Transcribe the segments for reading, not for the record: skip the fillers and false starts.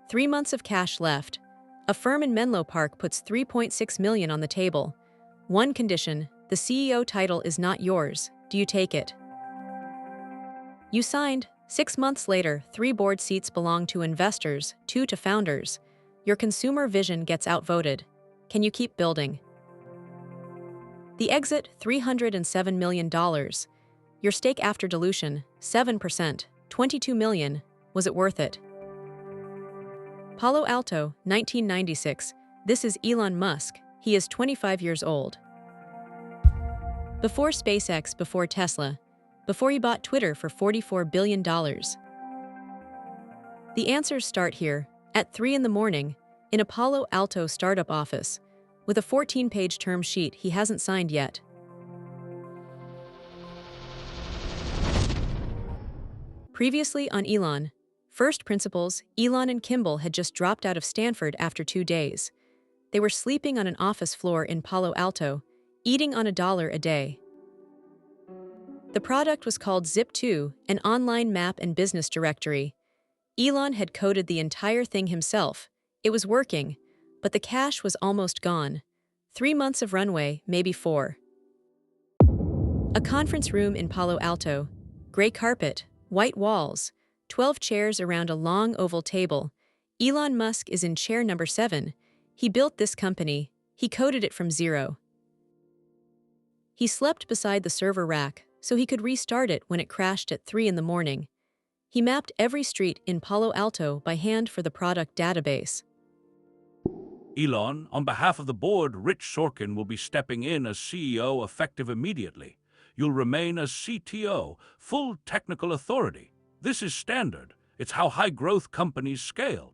3 months of cash left. A firm in Menlo Park puts $3.6 million on the table. One condition, the CEO title is not yours. Do you take it? You signed. 6 months later, 3 board seats belong to investors, 2 to founders. Your consumer vision gets outvoted. Can you keep building? The exit, $307 million. Your stake after dilution, 7%, $22 million. Was it worth it? Palo Alto, 1996. This is Elon Musk. He is 25 years old. Before SpaceX, before Tesla, before he bought Twitter for $44 billion. The answers start here, at 3 in the morning, in a Palo Alto startup office, with a 14-page term sheet he hasn't signed yet. Previously on Elon, First Principles, Elon and Kimball had just dropped out of Stanford after 2 days. They were sleeping on an office floor in Palo Alto, eating on $1 a day. The product was called Zip2, an online map and business directory. Elon had coded the entire thing himself. It was working, but the cash was almost gone. 3 months of runway, maybe 4. A conference room in Palo Alto. Gray carpet, white walls, 12 chairs around a long oval table. Elon Musk is in chair number 7. He built this company. He coded it from zero. He slept beside the server rack, so he could restart it when it crashed at 3 in the morning. He mapped every street in Palo Alto by hand for the product database. Elon, on behalf of the board, Rich Sorkin will be stepping in as CEO effective immediately. You'll remain as CTO, full technical authority. This is standard. It's how high-growth companies scale.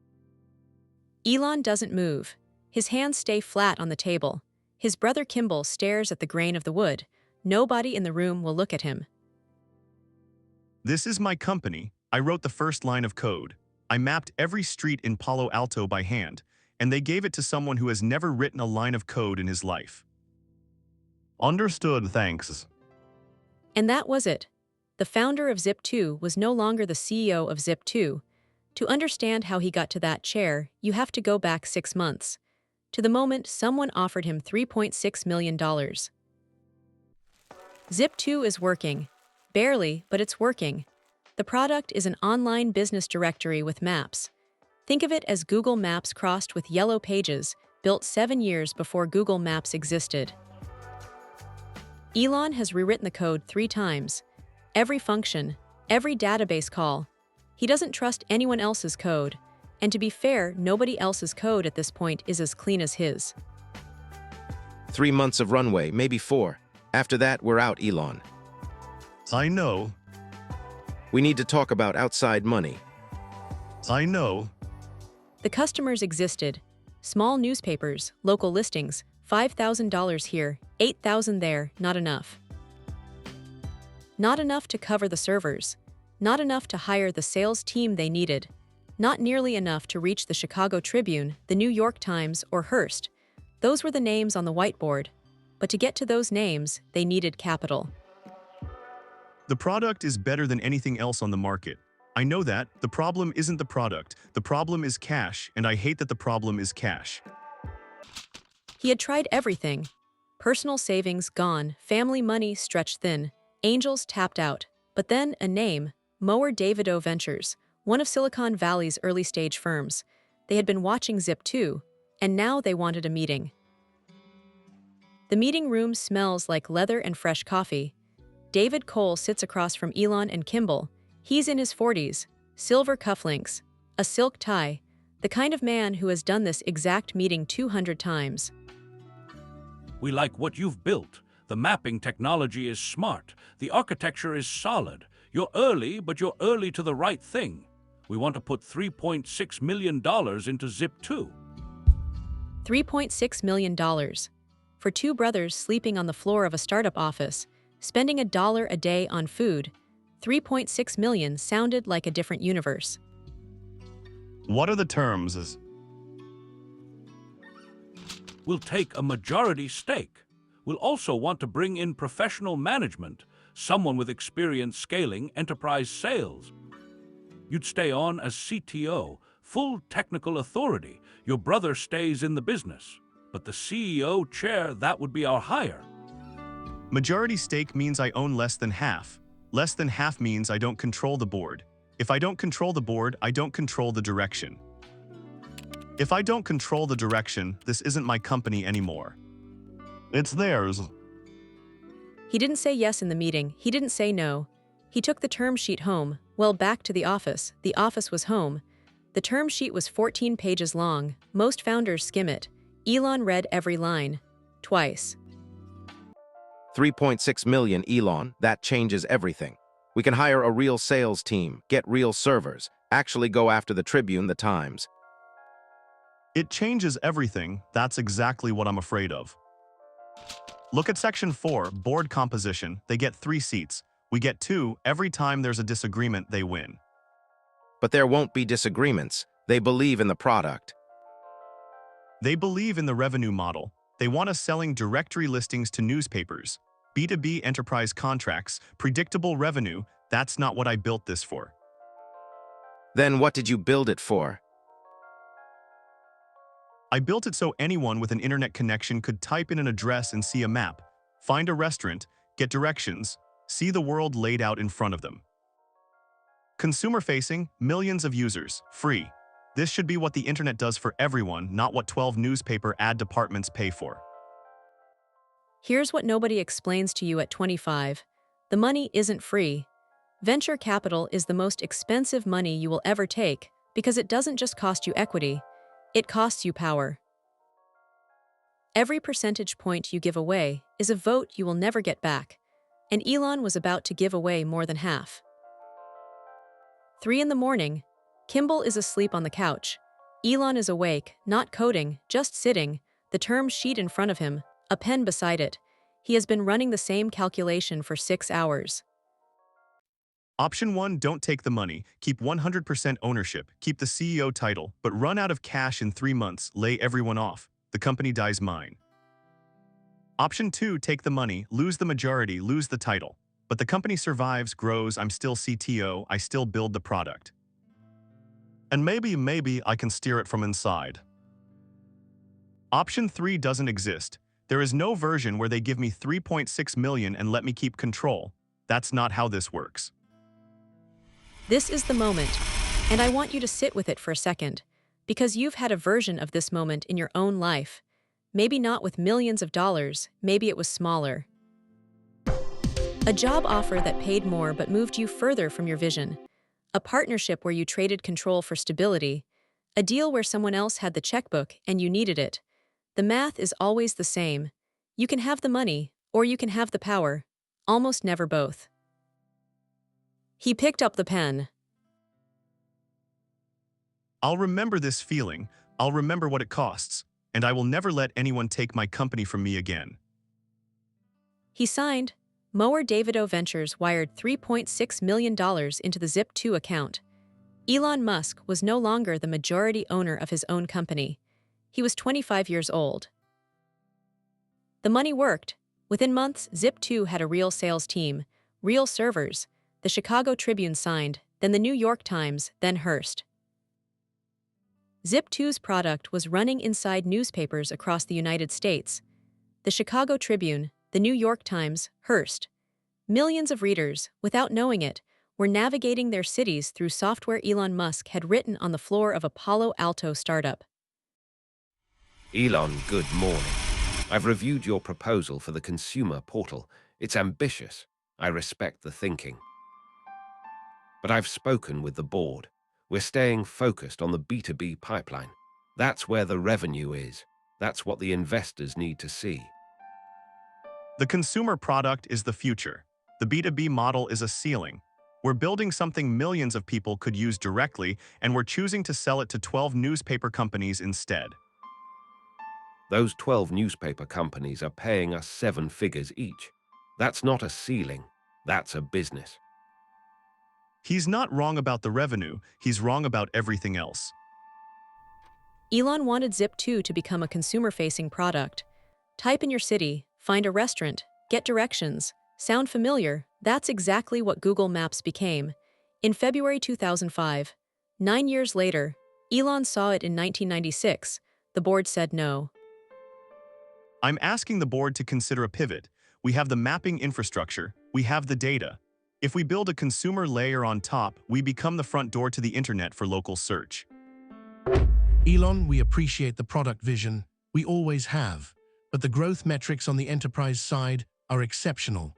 Elon doesn't move. His hands stay flat on the table. His brother Kimball stares at the grain of the wood. Nobody in the room will look at him. This is my company. I wrote the first line of code. I mapped every street in Palo Alto by hand, and they gave it to someone who has never written a line of code in his life. Understood, thanks. And that was it. The founder of Zip2 was no longer the CEO of Zip2. To understand how he got to that chair, you have to go back 6 months, to the moment someone offered him $3.6 million. Zip2 is working. Barely, but it's working. The product is an online business directory with maps. Think of it as Google Maps crossed with Yellow Pages, built 7 years before Google Maps existed. Elon has rewritten the code 3 times. Every function, every database call. He doesn't trust anyone else's code. And to be fair, nobody else's code at this point is as clean as his. 3 months of runway, maybe 4. After that, we're out, Elon. I know. We need to talk about outside money. I know. The customers existed. Small newspapers, local listings, $5,000 here, $8,000 there, not enough. Not enough to cover the servers. Not enough to hire the sales team they needed. Not nearly enough to reach the Chicago Tribune, the New York Times, or Hearst. Those were the names on the whiteboard. But to get to those names, they needed capital. The product is better than anything else on the market. I know that. The problem isn't the product. The problem is cash, and I hate that the problem is cash. He had tried everything. Personal savings gone, family money stretched thin, angels tapped out. But then a name, Mower Davidow Ventures, one of Silicon Valley's early-stage firms. They had been watching Zip2, and now they wanted a meeting. The meeting room smells like leather and fresh coffee. David Cole sits across from Elon and Kimball. He's in his 40s, silver cufflinks, a silk tie, the kind of man who has done this exact meeting 200 times. We like what you've built. The mapping technology is smart. The architecture is solid. You're early, but you're early to the right thing. We want to put $3.6 million into Zip2. $3.6 million. For 2 brothers sleeping on the floor of a startup office, spending $1 a day on food, $3.6 million sounded like a different universe. What are the terms? We'll take a majority stake. We'll also want to bring in professional management, someone with experience scaling enterprise sales. You'd stay on as CTO, full technical authority. Your brother stays in the business. But the CEO chair, that would be our hire. Majority stake means I own less than half. Less than half means I don't control the board. If I don't control the board, I don't control the direction. If I don't control the direction, this isn't my company anymore. It's theirs. He didn't say yes in the meeting, he didn't say no. He took the term sheet home, well, back to the office. The office was home. The term sheet was 14 pages long. Most founders skim it. Elon read every line. Twice. 3.6 million, Elon, that changes everything. We can hire a real sales team, get real servers, actually go after the Tribune, the Times. It changes everything. That's exactly what I'm afraid of. Look at Section 4, board composition. They get 3 seats. We get 2. Every time there's a disagreement, they win. But there won't be disagreements. They believe in the product. They believe in the revenue model. They want us selling directory listings to newspapers. B2B enterprise contracts, predictable revenue. That's not what I built this for. Then what did you build it for? I built it so anyone with an internet connection could type in an address and see a map, find a restaurant, get directions, see the world laid out in front of them. Consumer-facing, millions of users, free. This should be what the internet does for everyone, not what 12 newspaper ad departments pay for. Here's what nobody explains to you at 25. The money isn't free. Venture capital is the most expensive money you will ever take because it doesn't just cost you equity, it costs you power. Every percentage point you give away is a vote you will never get back, and Elon was about to give away more than half. 3 in the morning, Kimball is asleep on the couch. Elon is awake, not coding, just sitting, the term sheet in front of him, a pen beside it. He has been running the same calculation for 6 hours. Option 1, don't take the money, keep 100% ownership, keep the CEO title, but run out of cash in 3 months, lay everyone off, the company dies mine. Option 2, take the money, lose the majority, lose the title, but the company survives, grows, I'm still CTO, I still build the product. And maybe I can steer it from inside. Option 3 doesn't exist. There is no version where they give me 3.6 million and let me keep control. That's not how this works. This is the moment, and I want you to sit with it for a second, because you've had a version of this moment in your own life. Maybe not with millions of dollars, maybe it was smaller. A job offer that paid more but moved you further from your vision. A partnership where you traded control for stability. A deal where someone else had the checkbook and you needed it. The math is always the same. You can have the money, or you can have the power. Almost never both. He picked up the pen. I'll remember this feeling, I'll remember what it costs, and I will never let anyone take my company from me again. He signed. Mower Davido Ventures wired $3.6 million into the Zip2 account. Elon Musk was no longer the majority owner of his own company. He was 25 years old. The money worked. Within months, Zip2 had a real sales team, real servers. The Chicago Tribune signed, then the New York Times, then Hearst. Zip2's product was running inside newspapers across the United States. The Chicago Tribune, the New York Times, Hearst. Millions of readers, without knowing it, were navigating their cities through software Elon Musk had written on the floor of a Palo Alto startup. Elon, good morning. I've reviewed your proposal for the consumer portal. It's ambitious. I respect the thinking. But I've spoken with the board. We're staying focused on the B2B pipeline. That's where the revenue is. That's what the investors need to see. The consumer product is the future. The B2B model is a ceiling. We're building something millions of people could use directly, and we're choosing to sell it to 12 newspaper companies instead. Those 12 newspaper companies are paying us 7 figures each. That's not a ceiling. That's a business. He's not wrong about the revenue, he's wrong about everything else. Elon wanted Zip2 to become a consumer-facing product. Type in your city, find a restaurant, get directions. Sound familiar? That's exactly what Google Maps became. In February 2005, 9 years later, Elon saw it in 1996. The board said no. I'm asking the board to consider a pivot. We have the mapping infrastructure, we have the data. If we build a consumer layer on top, we become the front door to the internet for local search. Elon, we appreciate the product vision. We always have. But the growth metrics on the enterprise side are exceptional.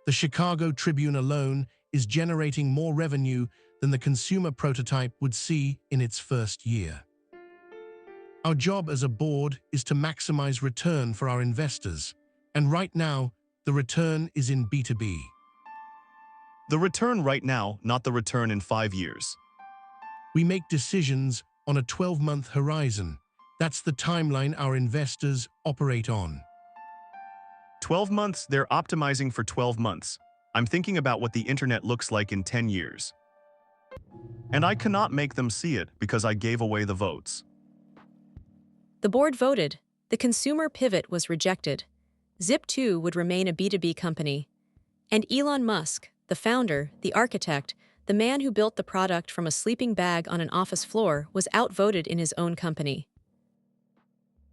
The Chicago Tribune alone is generating more revenue than the consumer prototype would see in its first year. Our job as a board is to maximize return for our investors. And right now, the return is in B2B. The return right now, not the return in 5 years. We make decisions on a 12-month horizon. That's the timeline our investors operate on. 12 months, they're optimizing for 12 months. I'm thinking about what the internet looks like in 10 years. And I cannot make them see it because I gave away the votes. The board voted. The consumer pivot was rejected. Zip2 would remain a B2B company. And Elon Musk, the founder, the architect, the man who built the product from a sleeping bag on an office floor, was outvoted in his own company.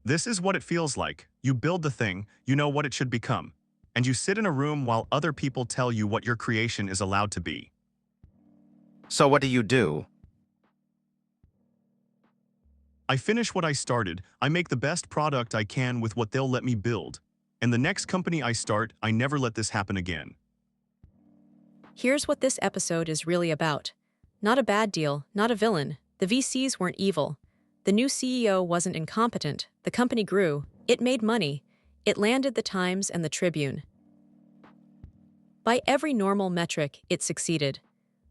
This is what it feels like. You build the thing, you know what it should become, and you sit in a room while other people tell you what your creation is allowed to be. So what do? I finish what I started, I make the best product I can with what they'll let me build. And the next company I start, I never let this happen again. Here's what this episode is really about. Not a bad deal, not a villain. The VCs weren't evil. The new CEO wasn't incompetent. The company grew. It made money. It landed the Times and the Tribune. By every normal metric, it succeeded.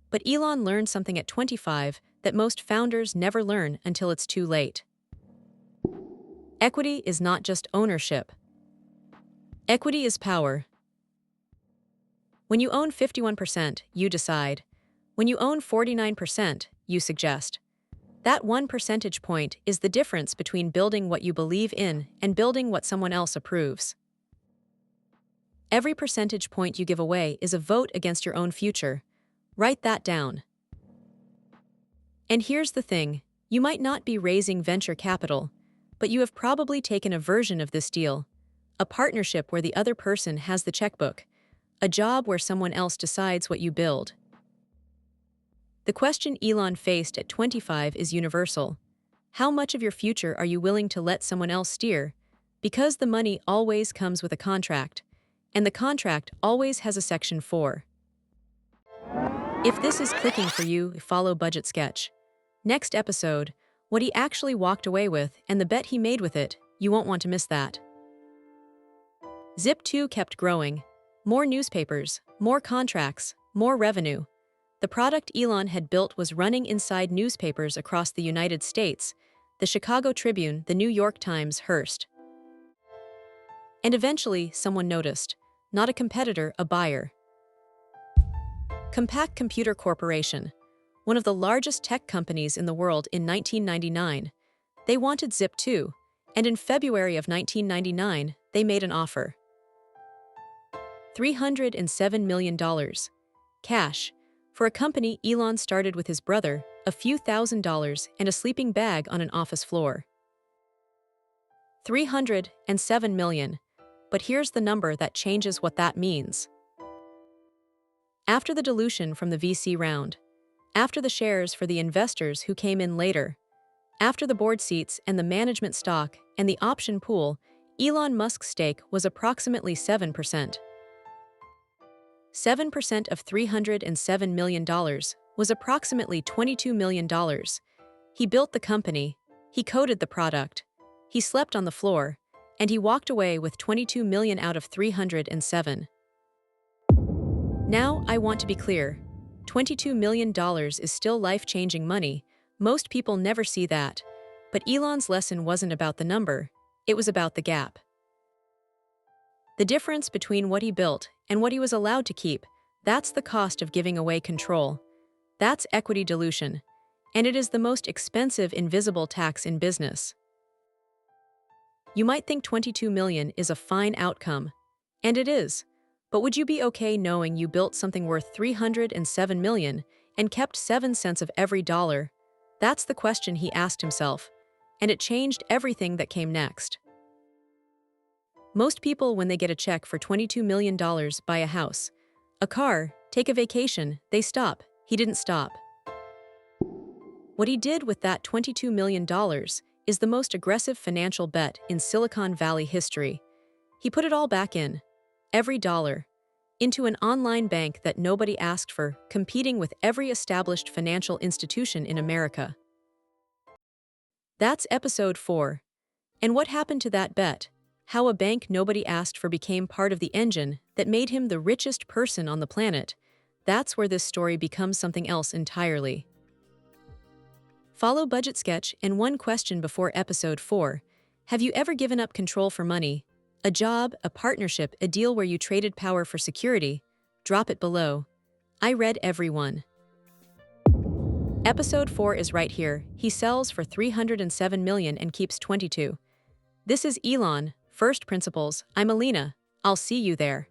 But Elon learned something at 25 that most founders never learn until it's too late. Equity is not just ownership. Equity is power. When you own 51%, you decide. When you own 49%, you suggest. That 1 percentage point is the difference between building what you believe in and building what someone else approves. Every percentage point you give away is a vote against your own future. Write that down. And here's the thing, you might not be raising venture capital, but you have probably taken a version of this deal. A partnership where the other person has the checkbook. A job where someone else decides what you build. The question Elon faced at 25 is universal. How much of your future are you willing to let someone else steer? Because the money always comes with a contract, and the contract always has a Section 4. If this is clicking for you, follow Budget Sketch. Next episode, what he actually walked away with and the bet he made with it, you won't want to miss that. Zip2 kept growing. More newspapers, more contracts, more revenue. The product Elon had built was running inside newspapers across the United States, the Chicago Tribune, the New York Times, Hearst. And eventually, someone noticed. Not a competitor, a buyer. Compaq Computer Corporation, one of the largest tech companies in the world in 1999. They wanted Zip2, and in February of 1999, they made an offer. $307 million. Cash. For a company Elon started with his brother, a few $1,000s, and a sleeping bag on an office floor. $307 million. But here's the number that changes what that means. After the dilution from the VC round, after the shares for the investors who came in later, after the board seats and the management stock and the option pool, Elon Musk's stake was approximately 7%. 7% of $307 million was approximately $22 million. He built the company, he coded the product, he slept on the floor, and he walked away with $22 million out of 307. Now, I want to be clear. $22 million is still life-changing money. Most people never see that. But Elon's lesson wasn't about the number, it was about the gap. The difference between what he built and what he was allowed to keep, that's the cost of giving away control. That's equity dilution. And it is the most expensive invisible tax in business. You might think $22 million is a fine outcome. And it is. But would you be okay knowing you built something worth $307 million and kept 7 cents of every dollar? That's the question he asked himself, and it changed everything that came next. Most people, when they get a check for $22 million, buy a house, a car, take a vacation, they stop. He didn't stop. What he did with that $22 million is the most aggressive financial bet in Silicon Valley history. He put it all back in, every dollar, into an online bank that nobody asked for, competing with every established financial institution in America. That's episode 4. And what happened to that bet? How a bank nobody asked for became part of the engine that made him the richest person on the planet. That's where this story becomes something else entirely. Follow Budget Sketch and one question before episode 4. Have you ever given up control for money? A job, a partnership, a deal where you traded power for security? Drop it below. I read every one. Episode 4 is right here. He sells for $307 million and keeps 22. This is Elon, First Principles. I'm Alina. I'll see you there.